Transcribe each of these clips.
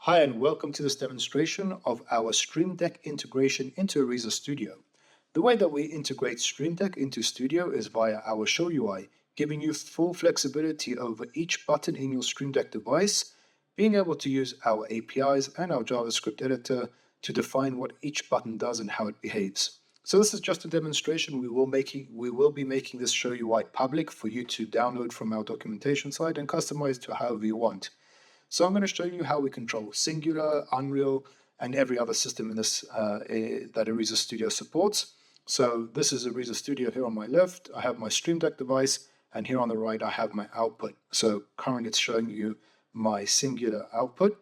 Hi and welcome to this demonstration of our Stream Deck integration into Erizos Studio. The way that we integrate Stream Deck into Studio is via our Show UI, giving you full flexibility over each button in your Stream Deck device, being able to use our APIs and our JavaScript editor to define what each button does and how it behaves. So this is just a demonstration. We will be making this Show UI public for you to download from our documentation site and customize to however you want. So I'm going to show you how we control Singular, Unreal, and every other system in this that Erizos Studio supports. So this is Erizos Studio here on my left. I have my Stream Deck device, and here on the right I have my output. So currently it's showing you my Singular output,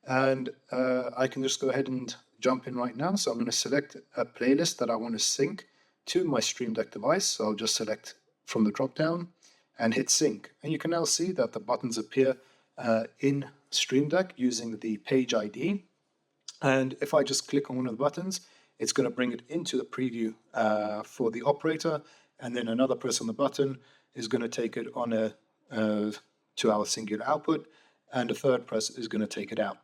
and I can just go ahead and jump in right now. So I'm going to select a playlist that I want to sync to my Stream Deck device. So I'll just select from the drop down and hit sync, and you can now see that the buttons appear in Stream Deck using the page ID. And if I just click on one of the buttons, it's going to bring it into the preview for the operator, and then another press on the button is going to take it on to our Singular output, and a third press is going to take it out.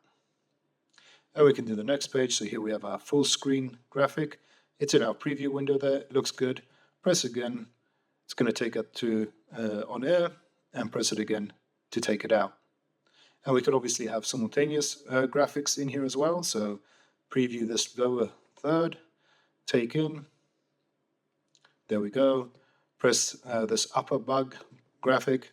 And we can do the next page. So here we have our full screen graphic. It's in our preview window there. It looks good. Press again. It's going to take it to on air, and press it again to take it out. And we could obviously have simultaneous graphics in here as well. So preview this lower third, take in, there we go. Press this upper bug graphic.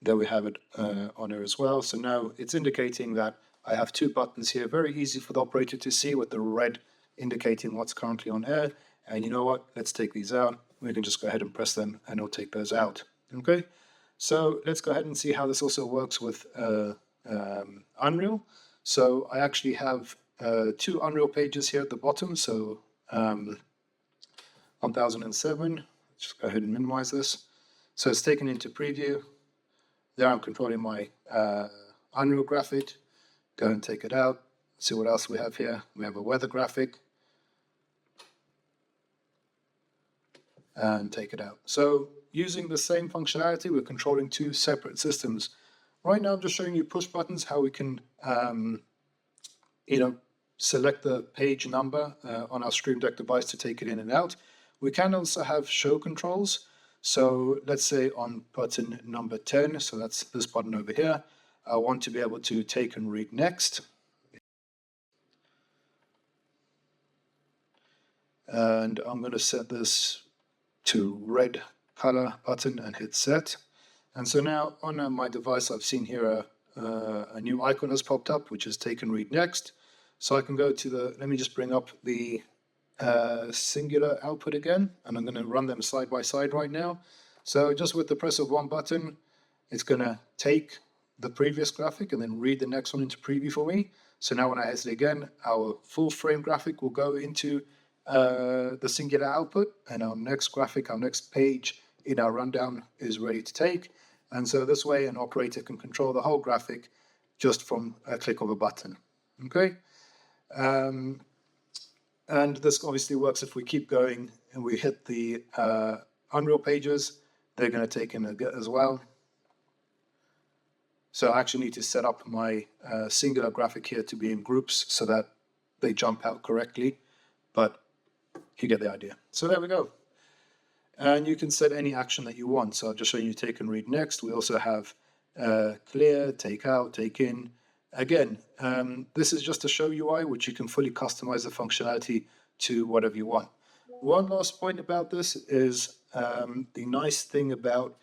There we have it on here as well. So now it's indicating that I have two buttons here, very easy for the operator to see, with the red indicating what's currently on air. And you know what? Let's take these out. We can just go ahead and press them and it'll take those out. Okay. So let's go ahead and see how this also works with Unreal. So I actually have two Unreal pages here at the bottom. So 1007, just go ahead and minimize this. So it's taken into preview. There I'm controlling my Unreal graphic. Go and take it out. See what else we have here. We have a weather graphic. And take it out. So using the same functionality, we're controlling two separate systems. Right now, I'm just showing you push buttons, how we can, select the page number on our Stream Deck device to take it in and out. We can also have show controls. So let's say on button number 10, so that's this button over here, I want to be able to take and read next. And I'm going to set this to red color button and hit set. And so now on my device, I've seen here a new icon has popped up, which is take and read next. So I can go to let me just bring up the Singular output again, and I'm going to run them side by side right now. So just with the press of one button, it's going to take the previous graphic and then read the next one into preview for me. So now when I hit it again, our full frame graphic will go into the Singular output, and our next graphic, our next page in our rundown is ready to take. And so this way an operator can control the whole graphic just from a click of a button. Okay. And this obviously works if we keep going and we hit the Unreal pages, they're going to take in as well. So I actually need to set up my Singular graphic here to be in groups so that they jump out correctly, but you get the idea. So there we go. And you can set any action that you want. So I'll just show you take and read next. We also have clear, take out, take in. Again, this is just a show UI, which you can fully customize the functionality to whatever you want. One last point about this is the nice thing about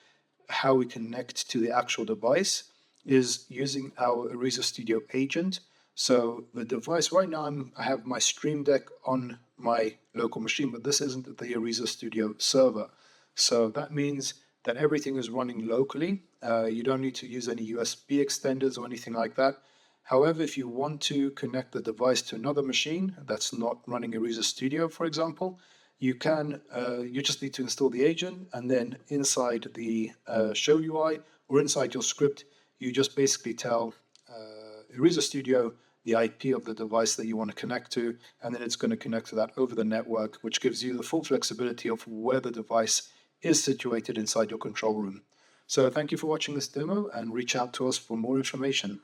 how we connect to the actual device is using our Erizos Studio Agent. So the device right now, I have my Stream Deck on my local machine, but this isn't the Erizos Studio server. So that means that everything is running locally. You don't need to use any USB extenders or anything like that. However, if you want to connect the device to another machine that's not running Erizos Studio, for example, you can. You just need to install the agent, and then inside the show UI or inside your script, you just basically tell Erizos Studio the IP of the device that you want to connect to, and then it's going to connect to that over the network, which gives you the full flexibility of where the device is situated inside your control room. So thank you for watching this demo, and reach out to us for more information.